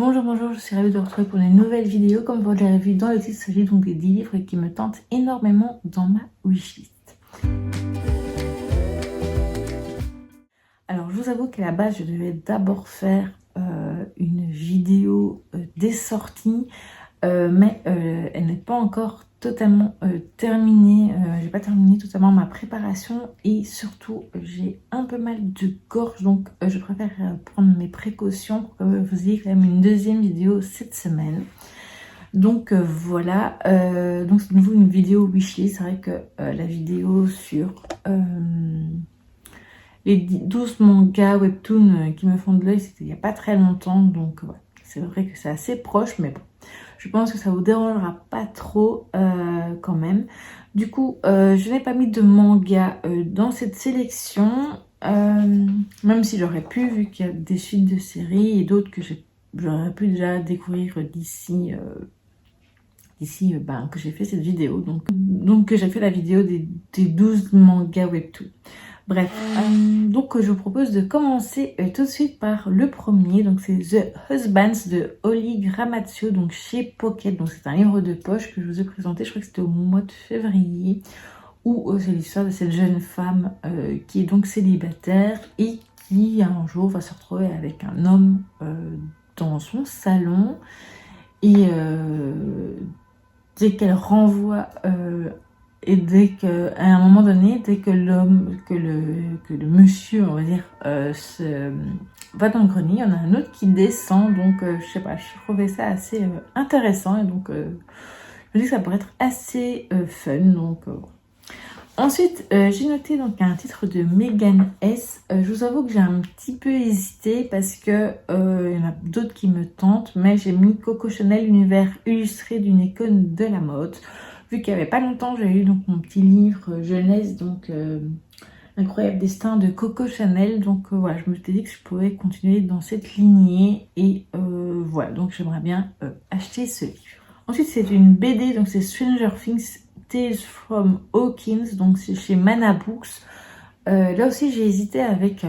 Bonjour, je suis ravie de vous retrouver pour une nouvelle vidéo. Comme vous l'avez vu dans le titre, il s'agit donc des 10 livres qui me tentent énormément dans ma wishlist. Alors je vous avoue qu'à la base je devais d'abord faire une vidéo des sorties, mais elle n'est pas encore totalement terminée. J'ai pas terminé totalement ma préparation et surtout j'ai un peu mal de gorge, donc je préfère prendre mes précautions pour que vous ayez quand même une deuxième vidéo cette semaine. Donc voilà, donc c'est de nouveau une vidéo wishlist. C'est vrai que la vidéo sur les 12 mangas webtoons qui me font de l'œil, c'était il n'y a pas très longtemps, donc ouais, c'est vrai que c'est assez proche, mais bon, je pense que ça vous dérangera pas trop quand même. Du coup, je n'ai pas mis de manga dans cette sélection, même si j'aurais pu, vu qu'il y a des suites de séries et d'autres que j'aurais pu déjà découvrir d'ici que j'ai fait cette vidéo, donc que j'ai fait la vidéo des 12 mangas webtoons. Bref, donc je vous propose de commencer tout de suite par le premier. Donc c'est The Husbands de Holly Gramazio, donc chez Pocket. Donc c'est un livre de poche que je vous ai présenté, je crois que c'était au mois de février, où c'est l'histoire de cette jeune femme qui est donc célibataire et qui un jour va se retrouver avec un homme dans son salon. Et dès qu'elle renvoie et dès que, à un moment donné, dès que le monsieur, on va dire, va dans le grenier, il y en a un autre qui descend. Donc, je sais pas, je trouvais ça assez intéressant. Et donc, je me dis que ça pourrait être assez fun. Donc, ensuite, j'ai noté donc un titre de Megan S. Je vous avoue que j'ai un petit peu hésité parce que il y en a d'autres qui me tentent, mais j'ai mis Coco Chanel, univers illustré d'une icône de la mode. Vu qu'il n'y avait pas longtemps, j'ai eu donc mon petit livre jeunesse, donc Incroyable destin de Coco Chanel. Donc voilà, je me suis dit que je pouvais continuer dans cette lignée et voilà, donc j'aimerais bien acheter ce livre. Ensuite, c'est une BD, donc c'est Stranger Things Tales from Hawkins, donc c'est chez Mana Books. Là aussi j'ai hésité avec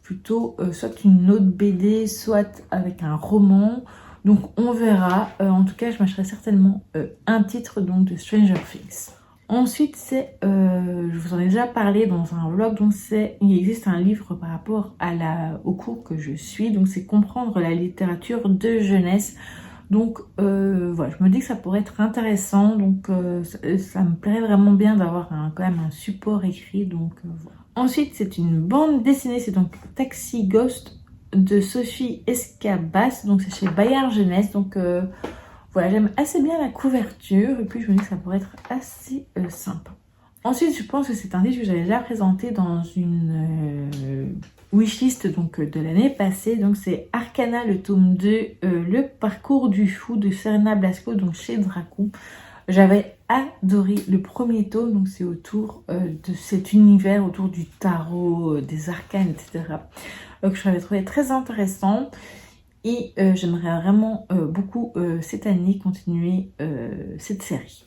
plutôt soit une autre BD, soit avec un roman. Donc on verra. En tout cas, je m'achèterai certainement un titre donc de Stranger Things. Ensuite, c'est, je vous en ai déjà parlé dans un vlog, donc il existe un livre par rapport au cours que je suis. Donc c'est Comprendre la littérature de jeunesse. Donc voilà, je me dis que ça pourrait être intéressant. Donc ça me plairait vraiment bien d'avoir quand même un support écrit. Donc voilà. Ensuite, c'est une bande dessinée, c'est donc Taxi Ghost de Sophie Escabas, donc c'est chez Bayard Jeunesse. Donc voilà, j'aime assez bien la couverture et puis je me dis que ça pourrait être assez sympa. Ensuite, je pense que c'est un livre que j'avais déjà présenté dans une wishlist donc, de l'année passée. Donc c'est Arcana, le tome 2, le parcours du fou de Serena Blasco, donc chez Dracon. J'avais adoré le premier tome, donc c'est autour de cet univers, autour du tarot, des arcanes, etc. Donc je l'avais trouvé très intéressant et j'aimerais vraiment beaucoup cette année continuer cette série.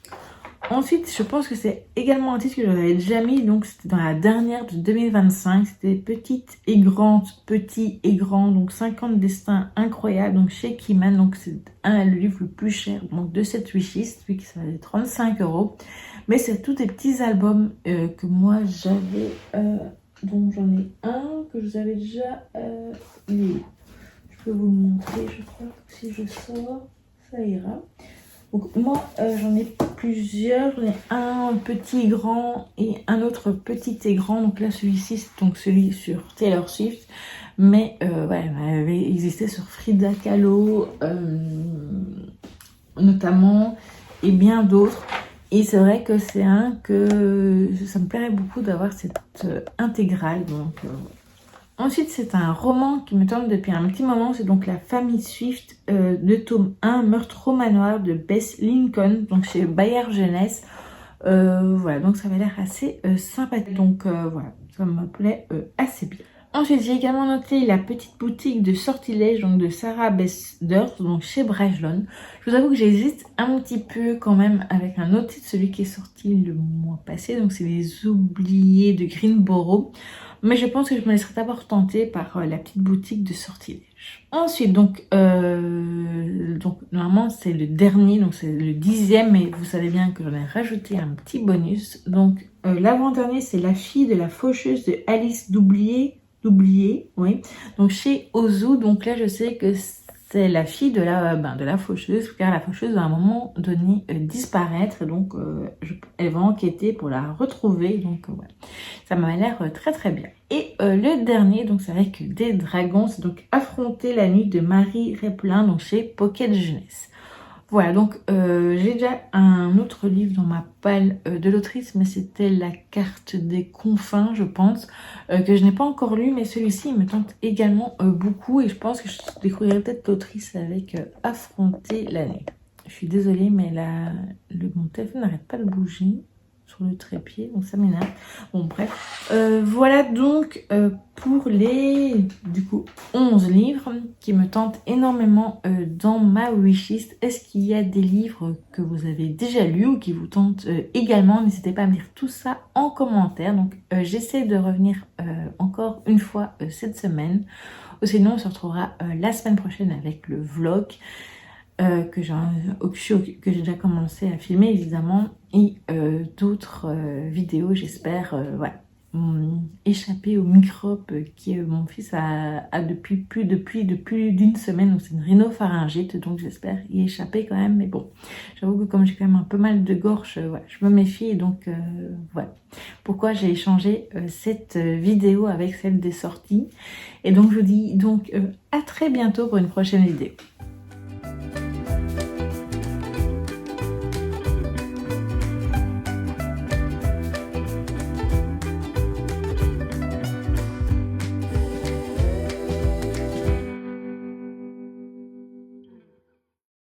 Ensuite, je pense que c'est également un titre que j'avais déjà mis, donc c'était dans la dernière de 2025, c'était Petite et Grande, Petit et Grand, donc 50 destins incroyables, donc chez Kiman, donc c'est le livre le plus cher donc, de cette wishlist, vu que ça valait 35 €, mais c'est tous des petits albums que moi j'avais, donc j'en ai un que je vous avais déjà lu. Je peux vous le montrer, je crois que si je sors, ça ira. Donc moi j'en ai plusieurs, j'en ai un petit et grand et un autre petit et grand. Donc là celui-ci c'est donc celui sur Taylor Swift, mais ouais, elle avait existé sur Frida Kahlo notamment et bien d'autres. Et c'est vrai que c'est un que ça me plairait beaucoup d'avoir cette intégrale. Donc ensuite, c'est un roman qui me tente depuis un petit moment. C'est donc La famille Swift, de tome 1, Meurtre au manoir de Bess Lincoln, donc chez Bayard Jeunesse. Voilà, donc ça avait l'air assez sympathique. Donc voilà, ça me plaît assez bien. Ensuite, j'ai également noté la petite boutique de sortilèges, donc de Sarah Besders, donc chez Brajlon. Je vous avoue que j'hésite un petit peu quand même avec un autre titre, celui qui est sorti le mois passé, donc c'est Les Oubliés de Greenboro. Mais je pense que je me laisserai d'abord tenter par la petite boutique de sortilèges. Ensuite, donc normalement c'est le dernier, donc c'est le 10e, mais vous savez bien que j'en ai rajouté un petit bonus. Donc l'avant-dernier, c'est La fille de la faucheuse de Alice d'Oublié, oui. Donc chez Ozu, donc là je sais que c'est la fille de la faucheuse, car la faucheuse va à un moment donné disparaître, donc elle va enquêter pour la retrouver, donc voilà. Ça m'a l'air très très bien. Et le dernier, donc c'est avec des dragons, c'est donc Affronter la nuit de Marie Replin, donc chez Pocket Jeunesse. Voilà, donc j'ai déjà un autre livre dans ma palle de l'autrice, mais c'était La carte des confins, je pense, que je n'ai pas encore lu, mais celui-ci me tente également beaucoup, et je pense que je découvrirai peut-être l'autrice avec Affronter la nuit. Je suis désolée, mais mon téléphone n'arrête pas de bouger sur le trépied, donc ça m'énerve. Bon, bref. Voilà donc pour les, du coup, 11 livres qui me tentent énormément dans ma wishlist. Est-ce qu'il y a des livres que vous avez déjà lus ou qui vous tentent également? N'hésitez pas à me dire tout ça en commentaire. Donc, j'essaie de revenir encore une fois cette semaine. Ou sinon, on se retrouvera la semaine prochaine avec le vlog. Que j'ai déjà commencé à filmer évidemment, et d'autres vidéos, j'espère, voilà, échapper aux microbes que mon fils a depuis plus d'une semaine. Donc c'est une rhinopharyngite, donc j'espère y échapper quand même, mais bon, j'avoue que comme j'ai quand même un peu mal de gorge, voilà, je me méfie, et donc voilà pourquoi j'ai échangé cette vidéo avec celle des sorties. Et donc je vous dis donc à très bientôt pour une prochaine vidéo.